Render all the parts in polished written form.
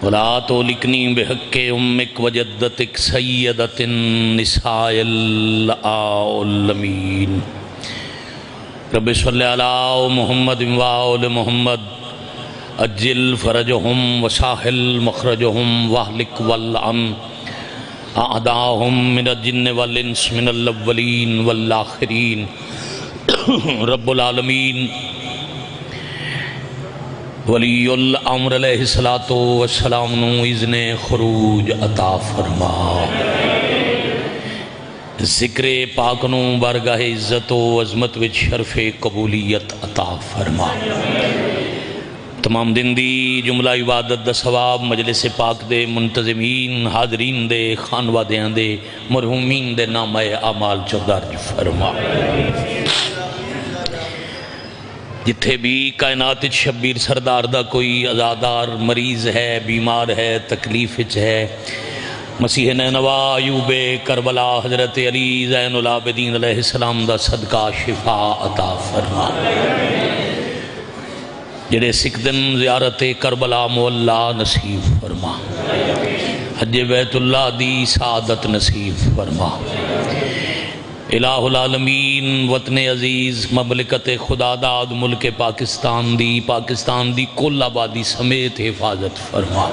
ولا تولکنی بحق امک وجدتک سیدت النساء العالمین رب صلی علی محمد و آل محمد اجل فرجہم وساحل مخرجہم واہلک والعن اعداہم من الجن والانس من الاولین والآخرین رب العالمین ولی الامر علیہ السلام نو اذن خروج عطا فرما، ذکر پاک نو بارگاہ عزت و عظمت وچ شرف قبولیت عطا فرما۔ تمام دن دی جملہ عبادت دا ثواب مجلس پاک دے منتظمین حاضرین دے خانوادیاں دے مرحومین دے نامہ اعمال چو درج فرما۔ جتھے بھی کائنات شبیر سردار دا کوئی عزادار مریض ہے، بیمار ہے، تکلیف ہے، مسیح نینوا ایوب کربلا حضرت علی زین العابدین علیہ السلام دا صدقہ شفا عطا فرما۔ جڑے سکھ دن زیارت کربلا مولا نصیب فرما، حج بیت اللہ دی سعادت نصیب فرما۔ الہ العالمین وطن عزیز مملکت خدا داد ملک پاکستان دی کل آبادی سمیت حفاظت فرما،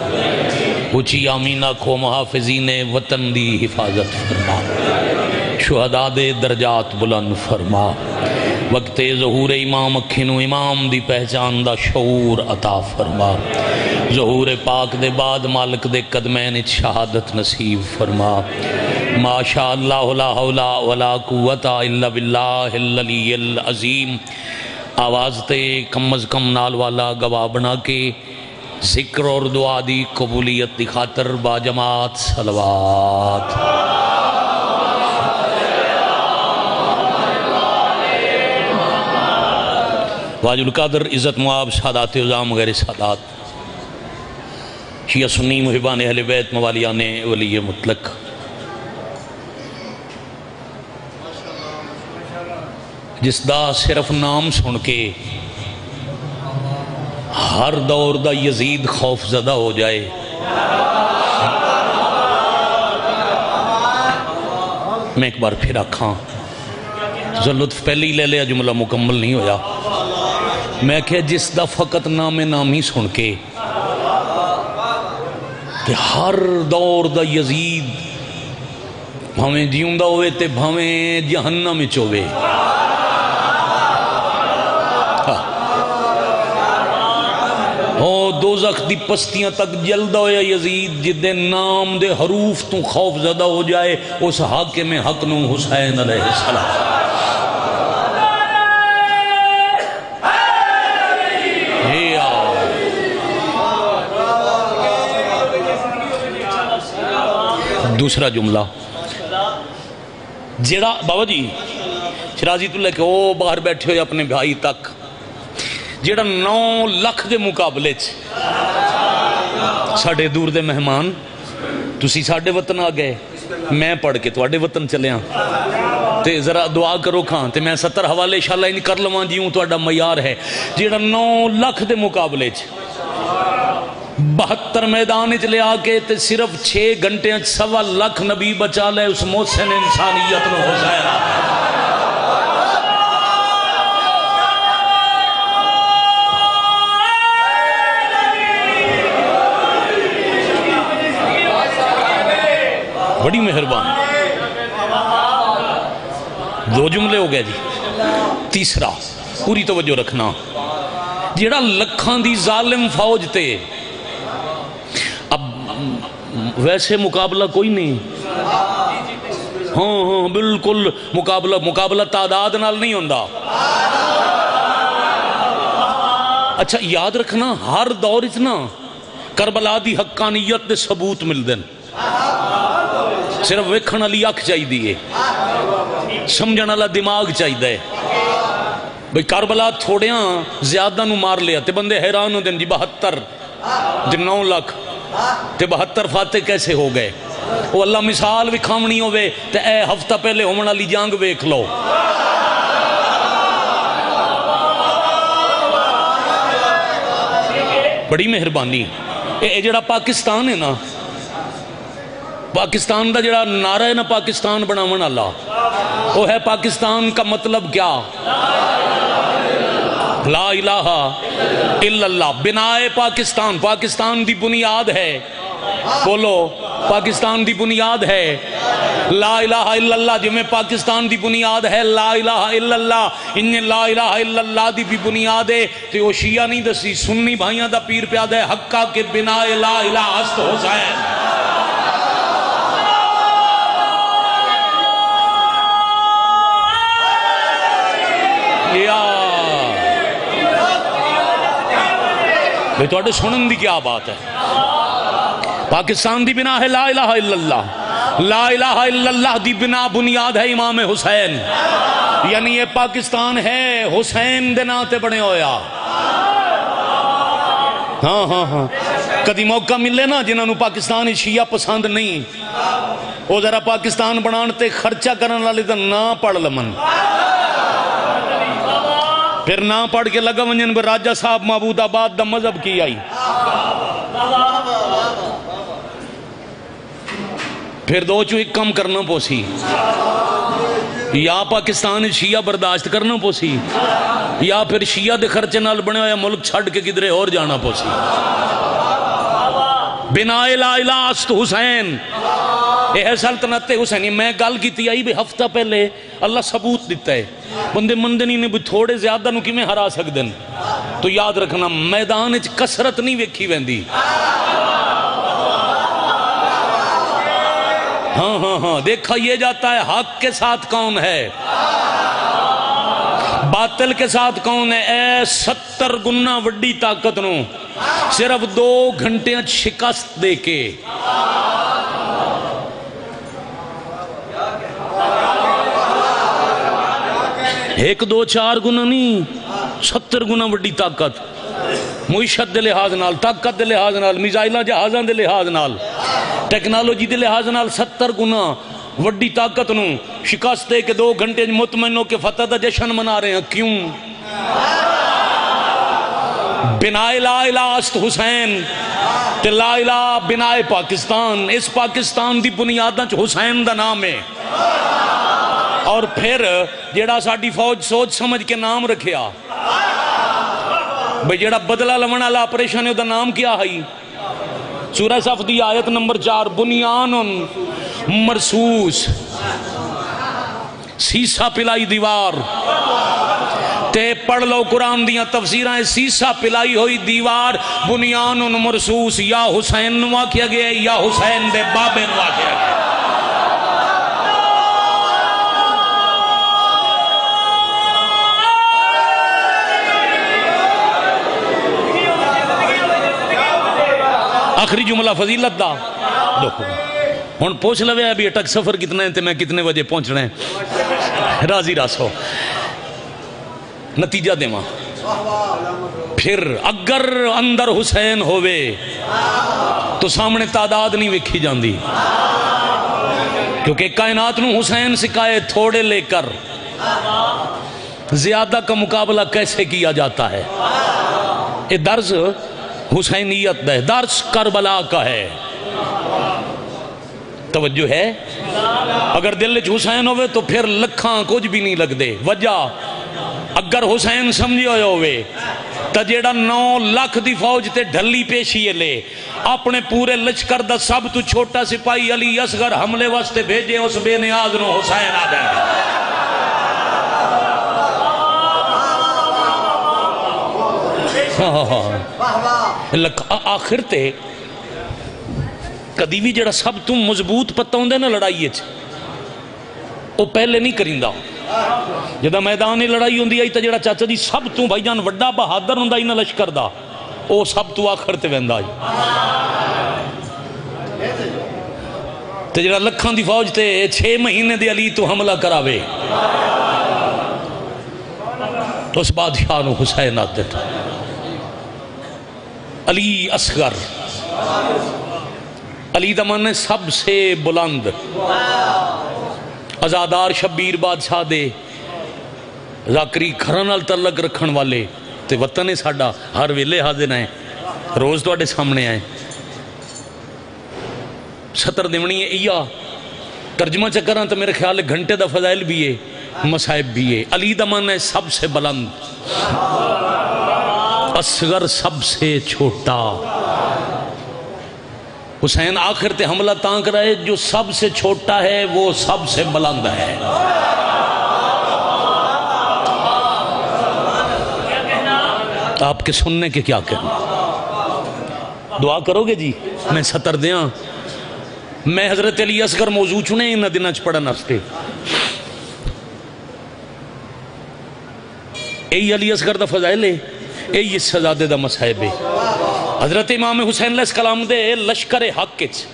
اونچی آمین آکھو محافظین وطن دی حفاظت فرما، شہداء دے درجات بلند فرما، وقت ظہور امام اکھنو امام دی پہچان دا شعور عطا فرما، ظہور پاک دے بعد مالک دے قدمین شہادت نصیب فرما۔ ماشاء اللہ لا حول ولا قوت الا باللہ العلی العظیم۔ آواز تے کم از کم نال والا گواہ بنا کے ذکر اور دعا دی قبولیت دی خاطر با جماعت صلوات۔ واج القادر عزت معاب سادات عظام غیر سادات، شیعہ سنی محبان اہل بیت موالیان ولی مطلق، جس دا صرف نام سن کے ہر دور دا یزید خوف زدہ ہو جائے، میں ایک بار پھر آکھاں ذو لطف پہلے ہی لے لیا، جملہ مکمل نہیں ہویا۔ میں کہ جس دا فقط نامی سن کے کہ ہر دور دا یزید بھاویں جیوں دا ہوئے تے بھاویں جہنم میں چوے، دوزخ دی پستیاں تک جلدہ ہویا یزید جدے نام دے حروف تو خوف زدہ ہو جائے، اس حاکم حق نو حسین علیہ السلام۔ دوسرا جملہ جیڑا بابا جی شرازی تو لے کے او باہر بیٹھے ہوئے اپنے بھائی تک، جیڑا 9 لاکھ دے مقابلے ساڑھے دور دے مہمان تسی ساڑھے وطن آ گئے، میں پڑھ کے تو آڑے وطن چلے ہاں تے ذرا دعا کرو کھاں تے میں 70 حوالے انشاءاللہ ان کر لواں جیوں تو آڑا معیار ہے۔ جیڑا 9 لاکھ دے مقابلے 72 میدان چلے آکے تے صرف 6 گھنٹے 1.25 لاکھ نبی بچا لے، اس محسن انسانیت نو حسین۔ بڑی مہربان۔ 2 جملے ہو گئے جی۔ تیسرا پوری توجہ رکھنا، جیڑا لکھاں دی ظالم فوج تے اب ویسے مقابلہ کوئی نہیں، ہاں بالکل مقابلہ تعداد نال نہیں ہوندا۔ اچھا یاد رکھنا ہر دور اتنا کربلا دی حقانیت دے ثبوت مل دن، صرف ویکھن والی اکھ چاہی دیئے، سمجھن والا دماغ چاہی دے۔ بھئی کربلا تھوڑیاں زیادہ نو مار لیا تے بندے حیران ہو دن جی 72 جی 9 لاکھ تے 72 فاتح کیسے ہو گئے؟ وہ اللہ مثال بھی کھامنی ہوئے تے اے ہفتہ پہلے ہومن والی جنگ ویکھ لو۔ بڑی مہربانی یہ جڑا پاکستان ہے نا، پاکستان دا جڑا نعرہ ہے نا پاکستان بناون والا، وہ ہے پاکستان کا مطلب کیا؟ لا الہ الا اللہ۔ بنائے پاکستان، پاکستان دی بنیاد ہے، بولو پاکستان دی بنیاد ہے لا الہ الا اللہ۔ جو میں پاکستان دی بنیاد ہے لا الہ الا اللہ، ان لا الہ الا اللہ دی بھی بنیاد ہے تو وہ شیعہ نہیں دسی، سنی بھائیاں دا پیر پیاد ہے حقہ کے بنا لا الہ است حسین۔ بھئی تو اٹھے سنن دی کیا بات ہے؟ پاکستان دی بنا ہے لا الہ الا اللہ، لا الہ الا اللہ دی بنا بنیاد ہے امام حسین، یعنی یہ پاکستان ہے حسین دے ناتے بنے ہویا۔ ہاں ہاں ہاں، کدی موقع ملے نا جنہاں نو پاکستان شیعہ پسند نہیں، وہ ذرا پاکستان بنانتے خرچہ کرن والے تے نہ پڑھ لمن، پھر نہ پڑھ کے لگا ونجن پر راجہ صاحب معبود آباد دا مذہب کی آئی، پھر دو چو ایک کم کرنا پوسی، یا پاکستان شیعہ برداشت کرنا پوسی، یا پھر شیعہ دے خرچے نال بنے ہویا ملک چھڑ کے کدھرے اور جانا پوسی۔ بنا لا الہ است حسین، یہ سلطنت حسینی۔ میں گل کیتی آئی بھی ہفتہ پہلے، اللہ ثبوت دیتا ہے، بندے مندنی نے بھی تھوڑے زیادہ نو کی میں ہرا سکدن، تو یاد رکھنا میدان اچ کسرت نہیں ویکھی ویندی۔ ہاں ہاں ہاں، دیکھا یہ جاتا ہے حق کے ساتھ کون ہے، باطل کے ساتھ کون ہے۔ اے 70 گنا وڈی طاقت نو صرف 2 گھنٹے شکست دے کے، ایک 2 4 گنا نہیں، 70 گنا وڈی طاقت، معیشت دے لحاظ نال، طاقت دے لحاظ نال، میزائلہ جہازاں دے لحاظ نال، ٹیکنالوجی دے لحاظ نال 70 گنا وڈی طاقت نو شکست دے کے 2 گھنٹے مطمئن ہو کے فتح دا جشن منا رہے ہیں۔ کیوں؟ بنائے لا الہ است حسین تے لا الہ بنائے پاکستان، اس پاکستان دی بنیاداں چ حسین دا نام ہے۔ اور پھر جیڑا ساڈی فوج سوچ سمجھ کے نام رکھیا، بھئی جیڑا بدلہ لمن والا آپریشن ہے او دا نام کیا ہے؟ سورہ صف دی آیت نمبر 4، بنیان مرصوص، سیسا پلائی دیوار، تے پڑھ لو قرآن دیاں تفسیریں، سیسا پلائی ہوئی دیوار بنیان مرصوص، یا حسین نوا کیا گیا یا حسین دے بابے نوا کیا گیا۔ آخری جملہ فضیلت دا دیکھو، ہن پوچھ لوے ابھی اٹک سفر کتنا ہے تے میں کتنے بجے پہنچنا ہے، راضی راسو نتیجہ دے ماں۔ پھر اگر اندر حسین ہوئے تو سامنے تعداد نہیں وکھی جاندی، کیونکہ کائنات نو حسین سکھائے تھوڑے لے کر زیادہ کا مقابلہ کیسے کیا جاتا ہے۔ یہ درس حسینیت ہے، درس کربلا کا ہے۔ توجہ ہے؟ اگر دل وچ حسین ہوئے تو پھر لکھاں کچھ بھی نہیں لگ دے۔ وجہ اگر حسین سمجھے ہوئے تا جیڑا 9 لاکھ دی فوج تے ڈھلی پیشی لے، اپنے پورے لشکر دا سب تو چھوٹا سپاہی علی اصغر حملے واسطے بھیجے، اس بے نیاز نو حسین آ جائے۔ آخر تے کدی بھی جڑا سب تو مضبوط پتہ ہوندے نا لڑائی اچ، وہ پہلے نہیں کریندہ۔ جدہ میدان لڑائی ہوندی آئی تا جڑا چاچا جی سب تو بھائی جان وڈا بہادر ہوندہ ہی نا لشکر دا، وہ سب تو آخر تے ویندہ آئی۔ تا جڑا لکھاں دی فوج تے 6 مہینے دے علی تو حملہ کراوے، تو اس بادشاہ نو حسین آتے تھا۔ علی اصغر، علی دا معنی سب سے بلند، ازادار شبیر بادشاہ دے ذاکری گھرانال تعلق رکھن والے تے وطن ساڈا ہر ویلے حاضر ہیں، روز تواڈے سامنے آئے۔ 70 دیونی ہے ایا ترجمہ چکراں تو میرے خیال ہے گھنٹے دا فضائل بھی ہے مصائب بھی ہے. علی دا معنی ہے سب سے بلند، اصغر سب سے چھوٹا. حسین آخر تے حملہ تاں کر رہے جو سب سے چھوٹا ہے وہ سب سے بلند ہے. آپ کے سننے کے کیا کہنا؟ دعا کرو گے جی میں 70 دیاں. میں حضرت علی اصغر موضوع چنے انہ دنہ پڑھن واسطے. ای علی اصغر دا فضائل ہے، ای اس شہزادے دا مصائب ہے. حضرت امام حسین علیہ السلام دے لشکر حق کچ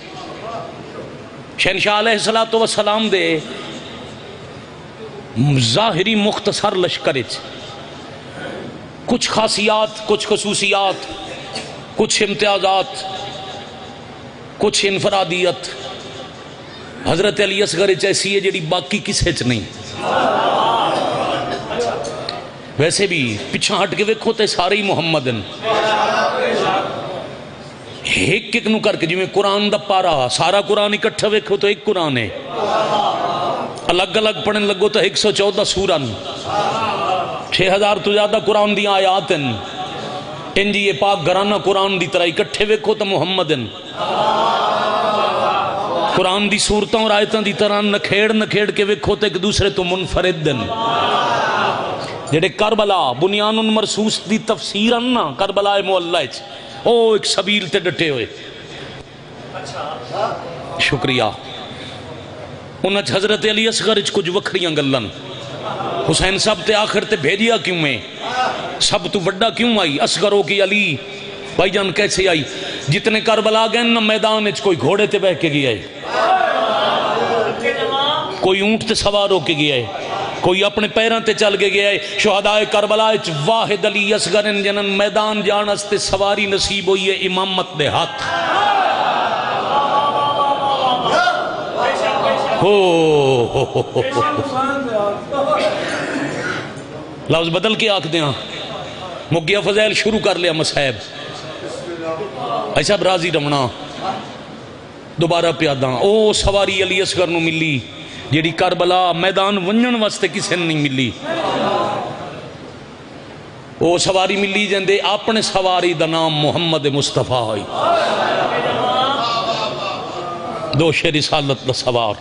شہنشاہ علیہ السلام دے ظاہری مختصر لشکر کچ کچھ خاصیات، کچھ خصوصیات، کچھ امتیازات، کچھ انفرادیت حضرت علی اصغر ایسی ہے جڑی باقی کسے چ نہیں. ویسے بھی پچھا ہٹ کے ویکھو تے سارے ہی محمد ہیں. ایک ایک نو کر کے جو میں قرآن دا پارا سارا قرآن اکٹھا ویکھو تو ایک قرآن ہے، الگ الگ پڑھن لگو تو 114 سورن 6000 تو زیادہ قرآن دی آیات ہیں. انجی یہ پاک گرانہ قرآن دی طرح اکٹھے ویکھو تو محمد ہیں. قرآن دی صورتوں اور آیتوں دی طرح نکھیڑ کے ویکھو تو ایک دوسرے تو منفرد ہیں. جڑے کربلا بنیان مرصوص دی تفسیر نا کربلا معلّہ او ایک سبیل تے ڈٹے ہوئے. شکریہ. انہاں حضرت علی اصغر کچھ وکھریاں گلن. حسین صاحب تے آخر تے بھیجیا کیوں میں؟ سب تو وڈا کیوں آئی؟ اصغروں کی علی بھائی جان کیسے آئی؟ جتنے کربلا گئے نا میدان اچ کوئی گھوڑے تے بہ کے گیا ہے، کوئی اونٹ تے سوار ہو کے گیا ہے، کوئی اپنے پیران تے چل کے گیا ہے. شہدائے کربلا اچ واحد علی اصغر جنن میدان جان استے سواری نصیب ہوئی ہے امامت دے ہاتھ. لفظ بدل کے آکھ دیاں مگیا فضائل شروع کر لیا مصائب. ایسا راضی رمنا دوبارہ پیاداں او سواری علی اصغر نو ملی جیڑی کربلا میدان ونجن واسطے کسے نہیں ملی. او سواری ملی جندے اپنے سواری دا نام محمد مصطفیٰ ہوئی. دوش رسالت دا سوار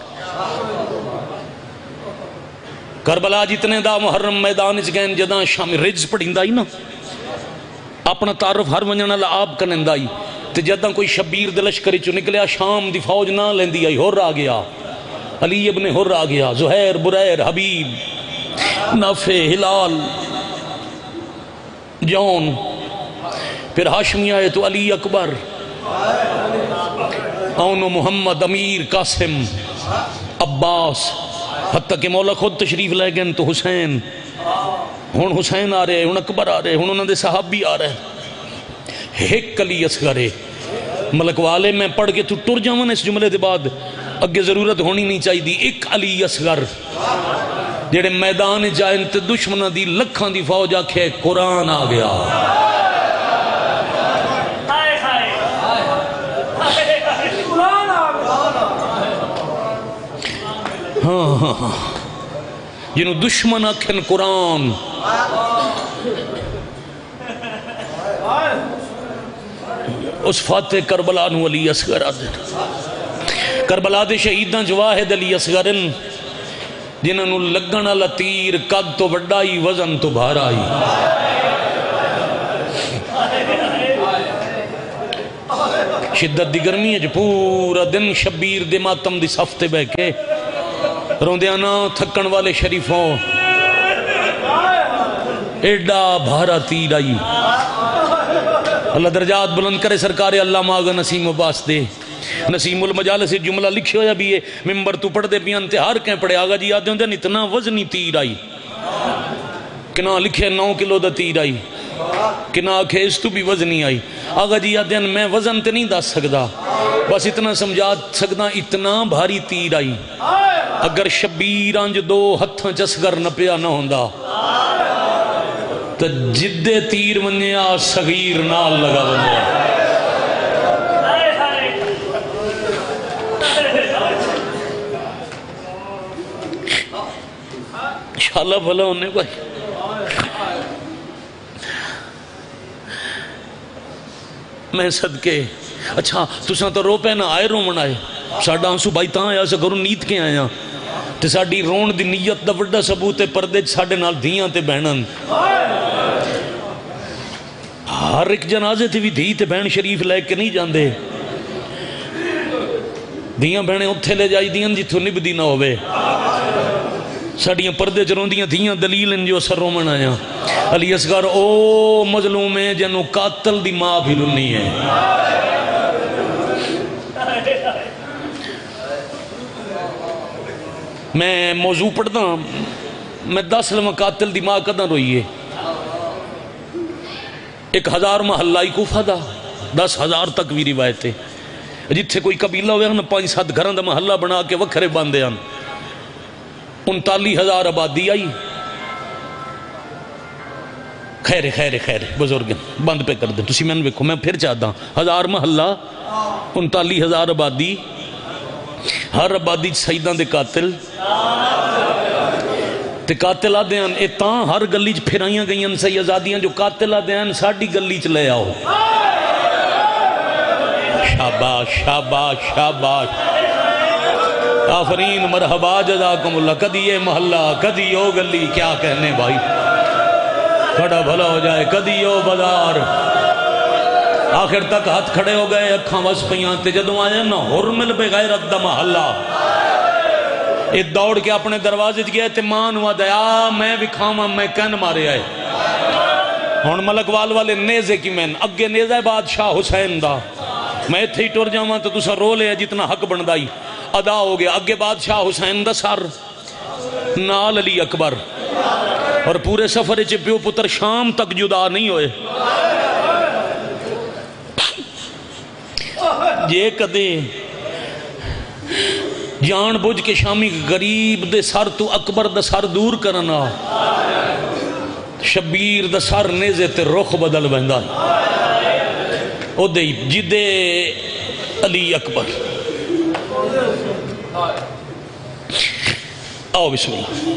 کربلا جتنے دا محرم میدان اس گئن جداں شام رجز پڑھیں نا اپنا تعارف ہر ونجن اللہ آپ کنن دائی تے جداں کوئی شبیر دلشکری چو نکلیا شام دی فوج نہ لیندی آئی ہور آ گیا علی ابن ہر آ گیا زہیر بریر حبیب نافع ہلال جون پھر ہاشمی آئے تو علی اکبر اون محمد امیر قاسم عباس حتیٰ کہ مولا خود تشریف لے گئے تو حسین ہون حسین آ رہے ہون اکبر آ رہے ہون انہوں نے صحابی آ رہے. ایک علی اصغر ملک والے میں پڑھ کے تو ٹر جاؤں اس جملے دے بعد اگے ضرورت ہونی نہیں چاہی دی. ایک علی اصغر جڑے میدان جائن تے دشمنہ دی لکھاں دی فوج آکھے قرآن آ گیا. جنہوں دشمن آکھن قرآن اس فاتح کربلا نو علی اصغر آدھر کربلا دے شہیداں جواہد علی اصغرن جنہوں لگن والا تیر قد تو وڈائی وزن تو بھارائی. شدت دی گرمی ہے جو پورا دن شبیر دے ماتم دی صفتے بے کے روندیانا تھکن والے شریفوں ایڈا بھارا تیر آئی. اللہ درجات بلند کرے سرکار اللہ ماغا نسیم عباس دے. نسیم المجالس جملہ لکھے ہویا بھی ہے ممبر تو پڑھ دے بیان تے ہر کہیں پڑھے آگا جی آدھے ہوندے اتنا وزنی تیر آئی کنا لکھے 9 کلو دا تیر آئی کنا آکھے اس تو بھی وزنی آئی. آگا جی آدھے میں وزن تے نہیں دا سکدا بس اتنا سمجھا سکدا اتنا بھاری تیر آئی اگر شبیر آنج 2 ہتھاں چسگر نہ پیا نہ ہوندہ تو جدے تیر منیا صغیر نال لگا بنیا. شالا بھلا ہونے بھائی میں صدقے اچھا تساں تو رو پہ نہ آئے رومن آئے ساڈا آنسو بھائی تاں آیا سے گھروں نیت کے آیا تے ساڈی رون دی نیت دا وڈا ثبوت پردے ساڈے نال دھیاں تے بہنن ہر ایک جنازے تے بھی دھی تے بہن شریف لے کے نہیں جاندے دھیاں بہنے اتھے لے جائی دیاں جتھوں نبدی نہ ہوئے ساڑیاں پردے چرون دیاں دھیاں دلیل ان جو سر رومن آیا علی اصغر او مظلوم ہے جنہوں قاتل دی ماں بھی رنی ہے میں موضوع پڑھتا ہوں میں 10 لمحہ قاتل دی ماں کدھاں روئی ہے 1000 محلہ ہی کوفہ دا 10,000 تک بھی روایت ہے جتھے کوئی قبیلہ ہوئے ہم 5-7 گھران دا محلہ بنا کے وکھرے باندھے ہم 39,000 آبادی آئی خیر بزرگ بند پہ کر دیں تسی میں نے ویکھو میں پھر چاہتا ہوں 1000 محلہ 39,000 آبادی ہر آبادی سیدان دے قاتل تے قاتل آدھے ہیں اے تاں ہر گلی چ پھرائیاں گئیاں سی آزادیاں جو قاتل آدھے ہیں ساڑی گلی چ لے آؤ شاباش شاباش شاباش آفرین مرحبا جزاکم اللہ کدی یہ محلہ کدی یہ گلی کیا کہنے بھائی بڑا بھلا ہو جائے کدی یہ بازار آخر تک ہاتھ کھڑے ہو گئے اکھاں وس پیاں تے جدوں آئے نا حرمل بغیرت دا محلہ یہ دوڑ کے اپنے دروازے گئے تے مان ہوا دیا میں وکھاواں میں کہن مارے آئے ہن ملک وال والے نیزے کی میں اگے نیزہ بادشاہ حسین دا میں تھے ہی ٹور جاواں تو تسا رو لے جتنا حق بندائی ادا ہو گیا اگے بادشاہ حسین دا سر نال علی اکبر اور پورے سفر چ پیو پتر شام تک جدا نہیں ہوئے یہ کدے جان بوجھ کے شامی غریب دے سر تو اکبر دا سر دور کرنا شبیر دا سر نیزے تے رخ بدل بہندا او دے جدے علی اکبر آؤ بسم اللہ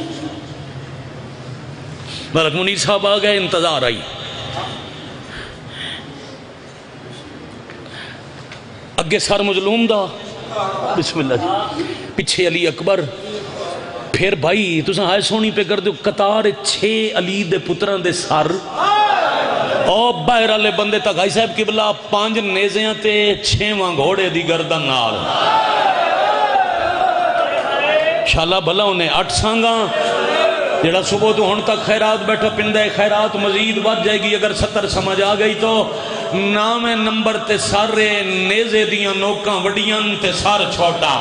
ملک منیر صاحب آ گئے انتظار آئی اگے سر مظلوم دا بسم اللہ جی پیچھے علی اکبر پھر بھائی تساں ہائے سونی پہ کر دو قطار 6 علی دے پتران دے سر او باہر والے بندے تک آئی صاحب قبلہ 5 نیزیاں تے 6واں گھوڑے دی گردن نال شالا بھلا انہیں 8 سانگاں جڑا صبح تو ہن تک خیرات بیٹھا پندے خیرات مزید بڑھ جائے گی اگر 70 سمجھ آ گئی تو نام نمبر تے سارے نیزے دیاں نوکاں وڈیاں تے سار چھوٹا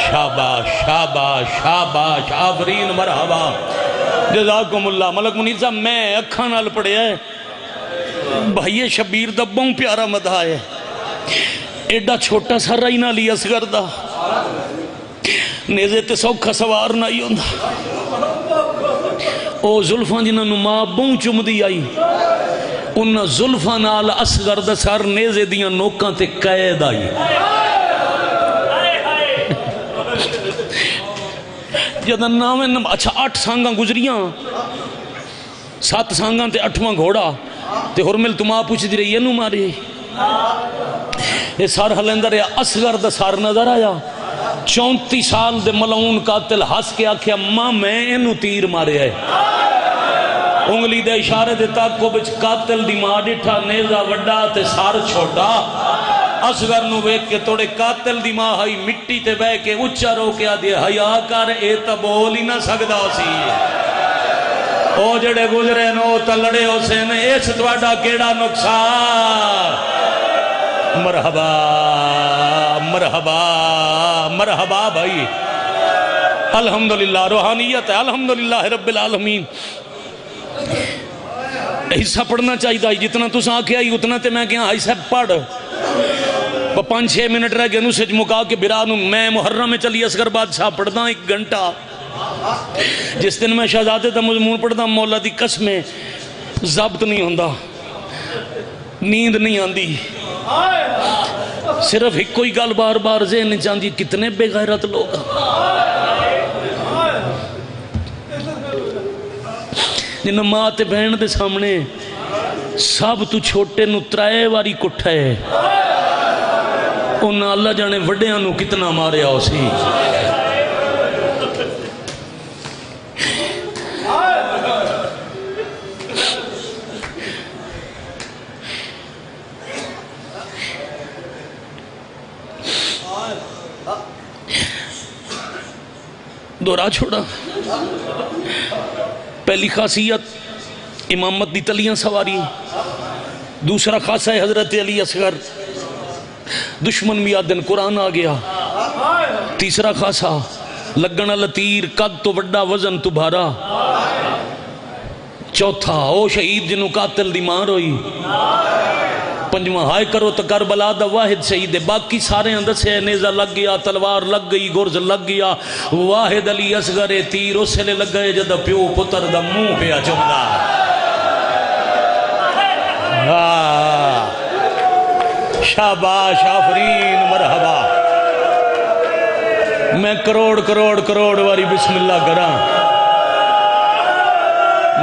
شاباش شاباش شاباش آفرین مرحبا جزاکم اللہ ملک منیر صاحب میں اکھاں نال پڑھے ہے بھائی شبیر دا بہت پیارا مدح ہے ایڈا چھوٹا سا رائی نہ لی اصغر دا نیزے تے سوکھا سوار نہ ہی ہوندہ او زلفان جنہاں نو ماں بہت چم دی آئی انہاں زلفان نال اصغر دا سر نیزے دیاں نوکاں تے قید آئی جدہ نامے اچھا 8 سانگاں گزریاں 7 سانگاں تے 8واں گھوڑا تے حرمل تم آپ پوچھ دی رہی یہ نو ماری یہ سار حلندر ہے اصغر دا سار نظر آیا 34 سال دے ملعون قاتل ہس کے آکھیا ماں میں انو تیر مارے ہے انگلی دے اشارے دے تاک کو بچ قاتل دی ماں ڈٹھا نیزہ وڈا تے سار چھوٹا اصغر نو ویک کے توڑے قاتل دی ماں ہائی مٹی تے بے کے اچھا رو کے آدھے حیاء کر اے تا بول ہی نہ سکدا سی او جڑے گزرے نو تلڑے ہو سے نے اس توڑا کیڑا نقصان مرحبا مرحبا مرحبا بھائی الحمدللہ روحانیت ہے الحمدللہ رب العالمین حصہ پڑھنا چاہیے تھا جتنا تو ساں کیا اتنا تے میں کیا حصہ پڑھ 5-6 منٹ رہ گئے نو سچ مکا کے برانو میں محرم میں چلی اصغر بادشاہ پڑھنا 1 گھنٹہ جس دن میں شہزادے تا مضمون پڑھنا مولا دی قسمیں ضبط نہیں ہوندہ نیند نہیں آندی صرف ایک کوئی گل بار بار ذہن چاندی کتنے بے غیرت لوگ جنہیں ماں تے بہن دے سامنے سب تو چھوٹے نو 3 واری کٹھا ہے، انہاں اللہ جانے وڈیاں نو کتنا ماریا ہو سی۔ دورہ چھوڑا۔ پہلی خاصیت امامت دی تلیاں سواری، دوسرا خاصہ ہے حضرت علی اصغر، دشمن میادن قرآن آ گیا، تیسرا خاصہ لگنا لطیر قد تو بڑا وزن تو بھارا، چوتھا او شہید جنہوں قاتل دی مار ہوئی، پنجواں ہائے کرو تو کربلا دا واحد شہید ہے، باقی سارے اندر سے نیزہ لگ گیا، تلوار لگ گئی، گرز لگ گیا، واحد علی اصغر تیر اس لے لگ گئے جدہ پیو پتر دا منہ پیا چمدا۔ شاباش آفرین مرحبا۔ میں کروڑ کروڑ کروڑ واری بسم اللہ کرا،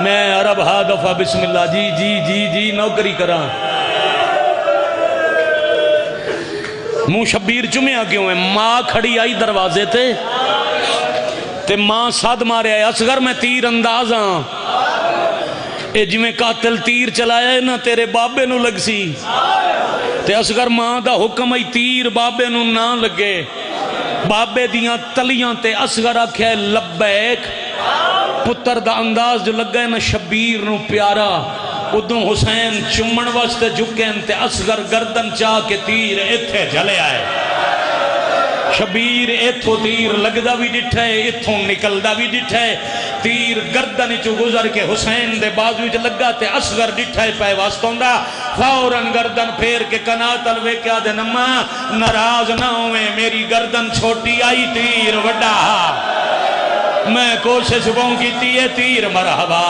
میں عرب ہا دفعہ بسم اللہ جی جی جی جی نوکری کرا۔ منہ شبیر چمیا کیوں ہے؟ ماں کھڑی آئی دروازے تے ماں ساتھ مارے آئے، اصغر میں تیر انداز ہاں، اے جی میں قاتل تیر چلایا ہے نا تیرے بابے نو لگ سی، تے اصغر ماں دا حکم آئی تیر بابے نو نہ لگے، بابے دیاں تلیاں تے اصغر آکھیا ہے لبیک، پتر دا انداز جو لگا ہے نا شبیر نو پیارا، ادھوں حسین چمن واسطے جھکیں تے اصغر گردن چاہ کے تیر ایتھے جلے آئے، شبیر ایتھو تیر لگدا بھی ڈٹھے ایتھوں نکلدا بھی ڈٹھے، تیر گردن چو گزر کے حسین دے بازو چ لگا تے اصغر ڈٹھے پہ واسطوں دا، فوراً گردن پھیر کے کناتل وے کیا دے نما ناراض نہ ہوئے، میری گردن چھوٹی آئی تیر وڈا، میں کوشش بہوں کی تیئے تیر مرحبا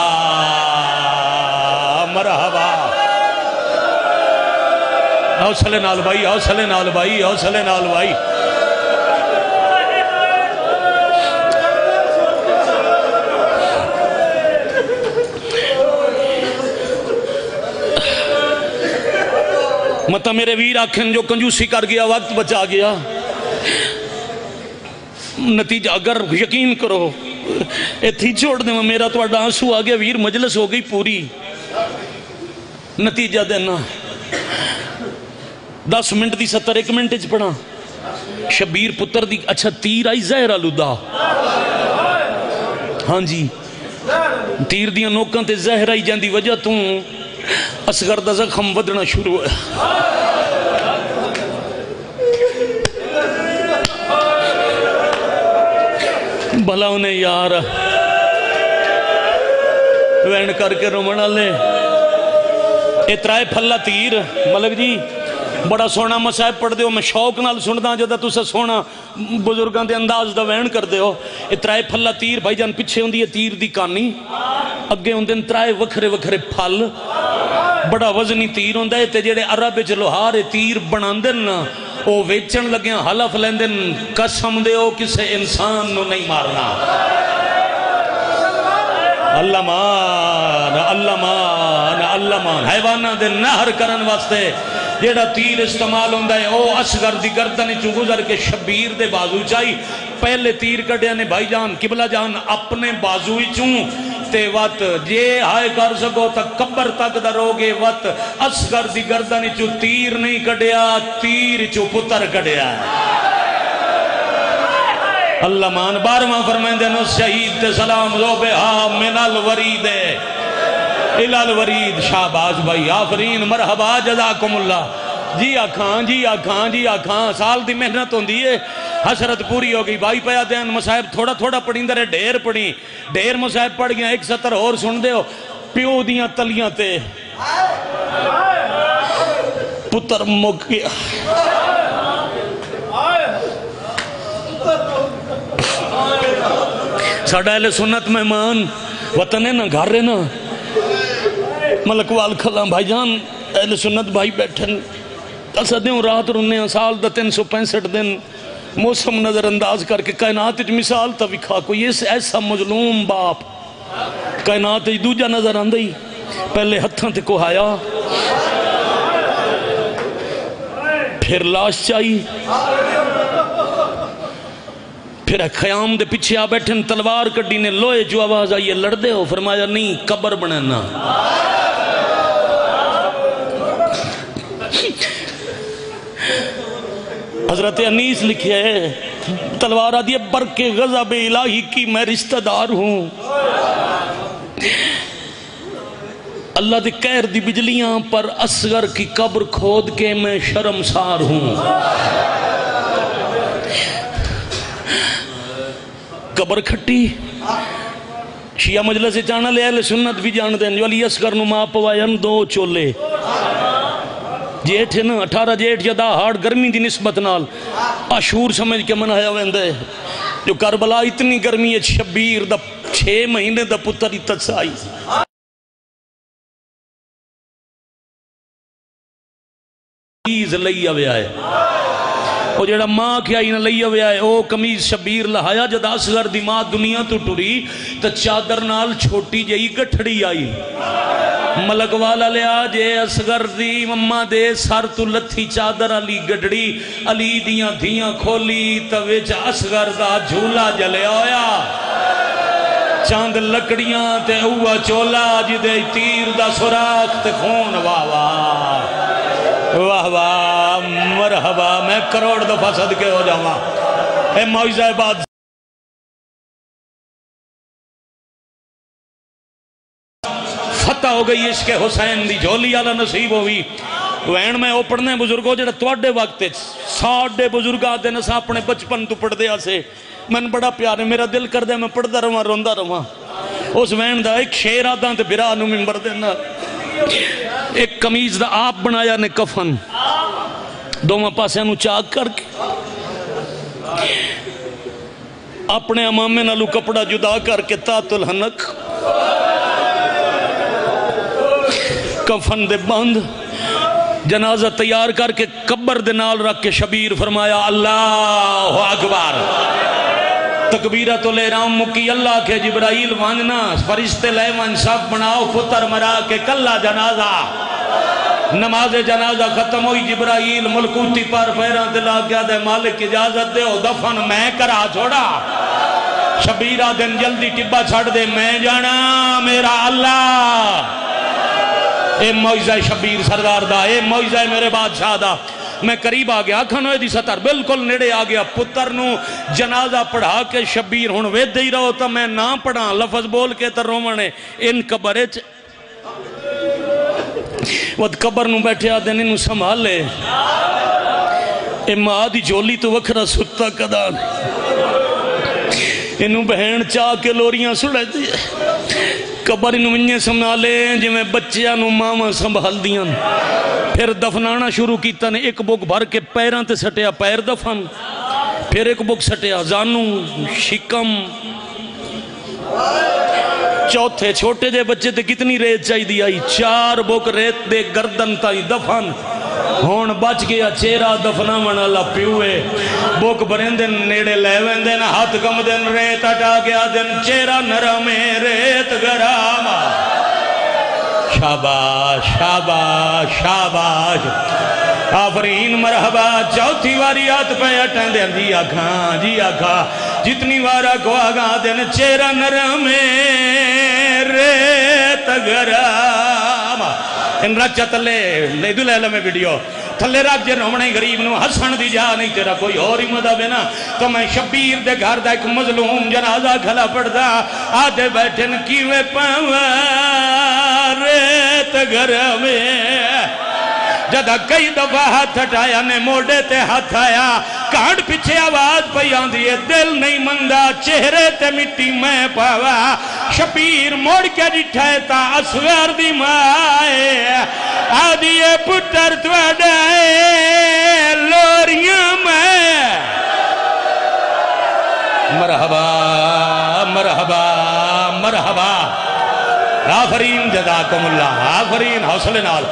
مرحبا۔ حوصلے نال بھائی، حوصلے نال بھائی، حوصلے نال بھائی۔ مطلب میرے ویر آکھن جو کنجوسی کر گیا وقت بچا گیا، نتیجہ اگر یقین کرو ایتھی چھوڑ دیں میرا تو آنسو آ گیا، ویر مجلس ہو گئی پوری، نتیجہ دینا 10 منٹ دی 70 1 منٹ اچ پڑھا، شبیر پتر دی اچھا تیر آئی زہر آلودہ، ہاں جی تیر دیاں نوکاں تے زہر آئی جاندی وجہ توں اصغر دا زخم ودنا شروع ہے، بھلا انہیں یار وین کر کے رومنا لے، اترائے پھلا تیر ملک جی بڑا سونا مسائب پڑھ دیو، میں شوق نال سندہ جدہ تو سے سونا بزرگاں دے انداز دا وین کر دیو، اترائے پھلا تیر بھائی جان پچھے ہوں دی تیر دی کانی، اگے ہوں دن ترائے وکھرے وکھرے پھل، بڑا وزنی تیر ہوں دے تے جڑے عرب جلوہارے تیر بنان دن او ویچن لگیاں حلف لیندن قسم دے او کسے انسان نو نہیں مارنا، اللہ مان اللہ مان اللہ مان، حیوانہ دے نہر کرن واسطے جیڑا تیر استعمال ہوندہ ہے او اصغر دی گردن چو گزر کے شبیر دے بازو چاہی، پہلے تیر کٹیا نے بھائی جان قبلہ جان اپنے بازوی چوں تے وقت جے ہائے کر سکو تک قبر تک درو گے وقت اصغر دی گردن چو تیر نہیں کٹیا، تیر چو پتر کٹیا ہے، اللہ مان 12واں فرمائیں دے نو شہید تے سلام زوبہا من الورید الالورید، شاباش بھائی آفرین مرحبا جزاکم اللہ، جی آکھاں جی آکھاں جی آکھاں، سال دی محنت ہوں دیئے، حسرت پوری ہو گئی، بھائی پیا دین مسائب تھوڑا تھوڑا پڑھیں درے ڈھیر پڑھیں، ڈھیر مسائب پڑھ گیا، 1 سطر اور سن دے ہو، پیو دیاں تلیاں تے پتر مک گیا، ساڑھا اہل سنت مہمان وطن ہے نا گھر ہے نا ملکوال کھلا بھائی جان اہل سنت بھائی بیٹھن اسا دیوں رات رننے ہیں سال دا 365 دن موسم نظر انداز کر کے کائنات مثال تا وکھا کوئی ایسا مظلوم باپ کائنات دوجا نظر آندی پہلے ہتھاں تے کوہایا پھر لاش چائی پھر خیام دے پیچھے آ بیٹھن تلوار کڈی نے لوہے جو آواز آئی ہے لڑ دے ہو فرمایا نہیں قبر بنانا حضرت انیس لکھے تلوار آدھی ہے برق غضب الہی کی میں رشتہ دار ہوں اللہ دے قہر دی بجلیاں پر اصغر کی قبر کھود کے میں شرمسار ہوں قبر کھٹی شیعہ مجلس جانا لے اہل سنت بھی جان دیں جو علی اصغر نو ماں پوائن دو چولے جیٹھ ہے نا 18 جیٹھ یا دا ہارڈ گرمی دی نسبت نال عاشور سمجھ کے منایا ویندے جو کربلا اتنی گرمی ہے شبیر دا 6 مہینے دا پتر ہی تسائی کمیز لئی ہوئے آئے وہ جڑا ماں کیا ہی نہ لئی ہوئے آئے او کمیز شبیر لہایا جد اصغر دی ماں دنیا تو ٹری تا چادر نال چھوٹی جئی گٹھڑی آئی ملک والا لیا جے اصغر دی ممہ دے سر تو لتھی چادر علی گڑڑی علی دیاں دھیاں کھولی تویچ اصغر دا جھولا جلے آیا چاند لکڑیاں تے ہوا چولا جدے تیر دا سراخ تے خون واہ واہ واہ واہ مرحبا میں کروڑ دفعہ صدقے ہو جاؤں اے معجزہ بات فتح ہو گئی عشق حسین دی جھولی آلہ نصیب ہوئی وین میں او پڑھنے بزرگوں جڑا توڑے وقت ساڑھے بزرگاں دے نسا اپنے بچپن تو پڑھ دیا سے میں بڑا پیار ہے میرا دل کر دے میں پڑھ دا رواں روندہ رواں اس وین دا ایک شیر آدھاں تے برا نو ممبر دینا ایک کمیز دا آپ بنایا نے کفن دو ماں پاسے انو چاک کر کے اپنے امامے نالو کپڑا جدا کر کے تات الحنک کفن دے بند جنازہ تیار کر کے قبر دے نال رکھ کے شبیر فرمایا اللہ اکبر تکبیرت الہرام مکی اللہ کے جبرائیل وانجنا فرشتے لے وانج سب بناؤ پتر مرا کے کلہ جنازہ نماز جنازہ ختم ہوئی جبرائیل ملکوتی پر پیران دلا کیا دے مالک اجازت دے ہو دفن میں کرا چھوڑا شبیرہ دن جلدی ٹبا چھڑ دے میں جانا میرا اللہ اے معجزہ شبیر سردار دا اے معجزہ میرے بادشاہ دا میں قریب آ گیا کھنوے دی ستر بالکل نیڑے آ گیا پتر نو جنازہ پڑھا کے شبیر ہون وید ہی رہو تا میں نہ پڑھا لفظ بول کے تر رومنے ان قبرے ود قبر نو بیٹھے آدھے انو سنبھال لے اے ماں دی جولی تو وکھرا ستا کدا انو بہن چاہ کے لوریاں سڑے دی قبر انو منجے سنبھالے جو میں بچیاں نو ماما سنبھال دیاں پھر دفنانا شروع کیتا نے ایک بک بھر کے پیران تے سٹیا پیر دفن پھر ایک بک سٹیا زانو شکم چوتھے چھوٹے جے بچے تے کتنی ریت چاہی دی آئی 4 بک ریت دے گردن تائی دفن ہون بچ گیا چیرہ دفنہ من اللہ پیوے بک برندن نیڑے لے ویندن ہاتھ کم دن ریت اٹا گیا دن چیرہ نرمے ریت گراما شاباش شاباش شاباش آفرین مرحبا چوتھی واری آت پہ اٹھیں دن جی آکھا جتنی وارا کو آگا دن چیرہ نرمے ریت گراما ان رچہ تلے دو لیلہ میں ویڈیو تھلے رکھ جے رومنے غریب نو حسن دی جا نہیں تیرا کوئی اور ہی مدہ بنا تو میں شبیر دے گھر دا ایک مظلوم جنازہ کھلا پڑ دا آدھے بیٹھن کیوے پاوا ریت گھر میں جدہ کئی دفعہ ہاتھ ہٹایا نے موڑے تے ہاتھ آیا کانڈ پیچھے آواز پیان دیئے دل نہیں مندہ چہرے تے مٹی میں پاوا شبیر موڑ کے جٹھائے تا اسوار دی مائے آدھیے پتر توڑائے لوریاں میں مرحبا مرحبا مرحبا آفرین جزاکم اللہ آفرین حوصلے نال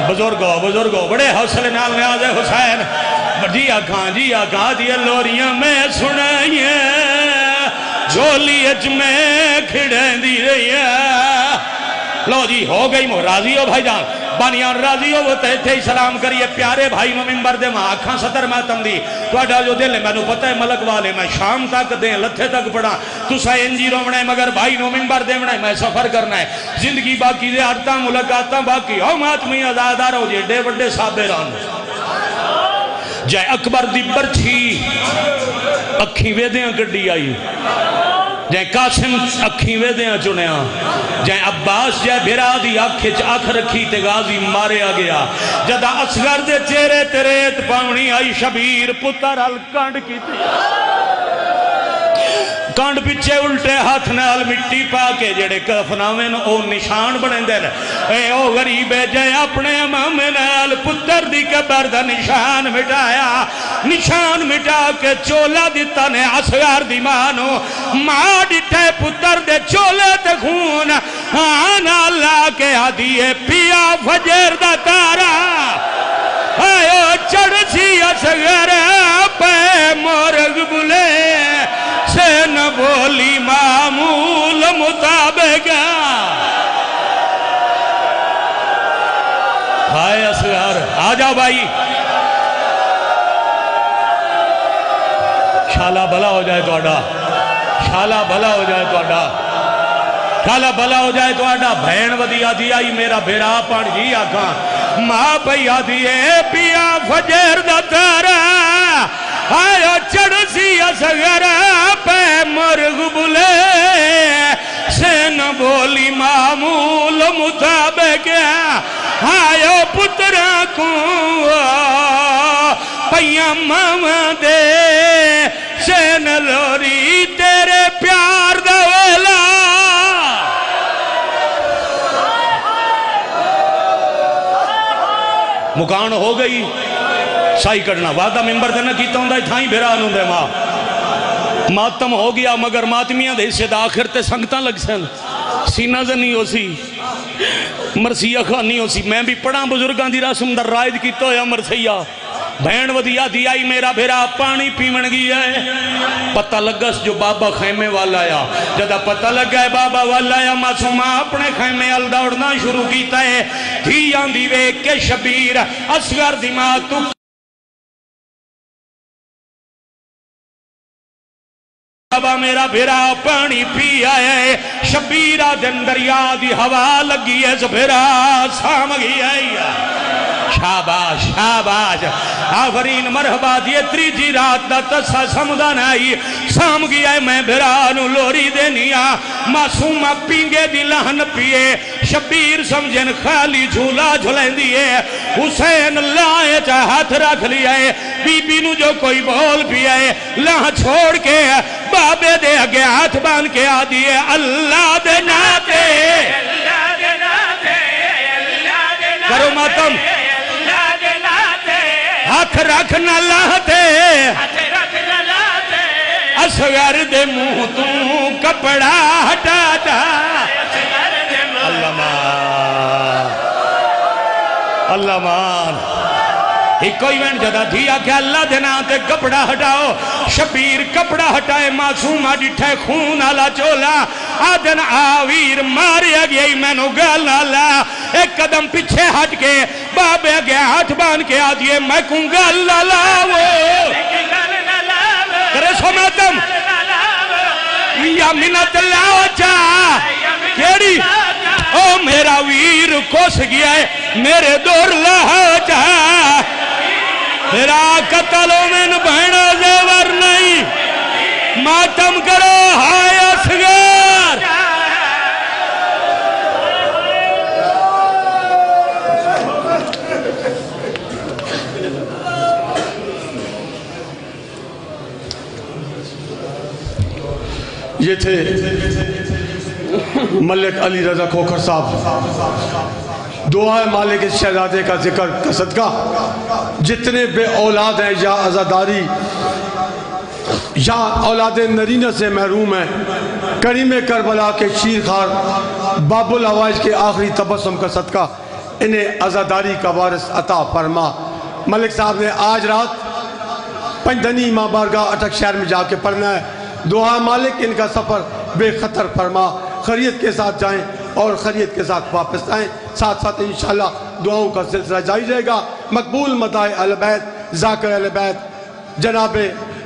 بزرگو بڑے حوصلے نال نیاز حسین جی آکھاں دیئے لوریاں میں سنائیے جھولی اچ میں کھڑیں دی رہی ہے لو جی ہو گئی راضی ہو بھائی جان بانیان راضی ہو وہ تھے سلام کریے پیارے بھائی نو ممبر دے ماں آکھاں صدر ماتم دی تو اڈا جو دل ہے میں نو پتہ ہے ملک والے میں شام تک دیں لتھے تک پڑھا تو سا انجی رومنا ہے مگر بھائی نو ممبر دے منا ہے میں سفر کرنا ہے زندگی باقی دے آرتا ملاقاتاں باقی ہو ماتمی آزادار ہو جے ڈے بڑے صابران جائے اکبر دی برچھی اکھیں ویدیاں گڑی آئی جائے قاسم اکھیں ویدیاں چنیاں جائے عباس جائے بھیرا دی آنکھ رکھی تے غازی مارے آ گیا جدہ اصغر دے چہرے تریت پاونی آئی شبیر پتر الکانڈ کی تھی کانڈ پچھے الٹے ہاتھ نال مٹی پا کے جڑے کفناویں او نشان بنے دل اے او غریبے جائے اپنے امام نال پتر دی قبر دا نشان مٹا کے چولا دیتا نے اصغر دی مانو ماں ڈٹھے پتر دے چولے تے خون آنا اللہ کے آدھیے پیا فجر دا تارا آئے چڑھ سی اصغر پہ مرغ بلے سے نہ بولی معمول مطابق ہائے اصغر آجا بھائی شالا بھلا ہو جائے تو آڈا شالا بھلا ہو جائے تو آڈا شالا بھلا ہو جائے تو آڈا بھین ودی آدھی آئی میرا بھیرا پڑ جی آکھاں ماں پہی آدھی ہے پیا فجر دا تارا آیا چڑھ سی اصغر پہ مرغ بلے سے نہ بولی معمول مطابق آیا پترہ کو پیم ماما دے سے نہ لوری تیرے پیار دا ویلا مکان ہو گئی سائی کرنا وعدہ ممبر دے نہ کیتا ہوں دا تھائیں بھیران ہوں دے ماں ماتم ہو گیا مگر ماتمیاں دے حصے دا آخر تے سنگتاں لگ سن سینہ زنی ہو سی مرسیہ خانی ہو سی میں بھی پڑھاں بزرگان دی رسم در رائد کیتا ہویا مرسیہ بھین ودیا دی آئی میرا بھیرا پانی پیمن گیا ہے پتہ لگس جو بابا خیمے والا آیا جدہ پتہ لگا ہے بابا والا آیا معصومہ اپنے خیمے الدا اڑنا شروع کیتا ہے دھیان دیوے کے شبیر اصغر دماغ تو بابا میرا بھیرا پانی پی آئے شبیرہ دن دریا دی ہوا لگی ہے بھیرا سام گیا ہے شاباش شاباش آفرین مرحبا دیے تریجی رات دا تسا سمدان آئی سام گیا ہے میں بھرانو لوری دینیا معصومہ پینگے دی لہن پیے شبیر سمجھن خالی جھولا جھلیں دیئے حسین لائے چاہ ہاتھ رکھ لیا ہے بی بی نو جو کوئی بول پیا ہے لہن چھوڑ کے بابے دے اگے ہاتھ بان کے آدھیے اللہ دے ناتے کرو ماتم ہاتھ رکھنا لاتے اصغر دے منہ تو کپڑا ہٹا دا اللہ مان اللہ مان ایک کوئی وین جدہ دھیا کہ اللہ دینا تے کپڑا ہٹاؤ شبیر کپڑا ہٹائے معصومہ ڈٹھے خون آلا چولا آدن آویر ماریا گئی میں نو گل آلا ایک قدم پیچھے ہٹ کے بابے گیا ہاتھ بان کے آدھیے میں کن گل آلا وہ کرے سو ماتم یا منت لاؤ چاہ کیڑی او میرا ویر کوس گیا ہے میرے دور لاؤ چاہ میرا قتلوں میں بہنہ زیور نہیں ماتم کرو ہائے اصغر یہ تھے ملک علی رضا کھوکھر صاحب دعا ہے مالک اس شہزادے کا ذکر کا صدقہ جتنے بے اولاد ہیں یا عزاداری یا اولاد نرینہ سے محروم ہیں کریم کربلا کے شیر خار باب العوائج کے آخری تبسم کا صدقہ انہیں عزاداری کا وارث عطا فرما ملک صاحب نے آج رات پنجدنی ماں بارگاہ اٹک شہر میں جا کے پڑھنا ہے دعا مالک ان کا سفر بے خطر فرما، خیریت کے ساتھ جائیں اور خیریت کے ساتھ واپس آئیں۔ ساتھ ساتھ انشاءاللہ دعاؤں کا سلسلہ جاری رہے گا۔ مقبول مداح اہل بیت، ذاکر اہل بیت جناب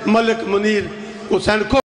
ملک منیر حسین کو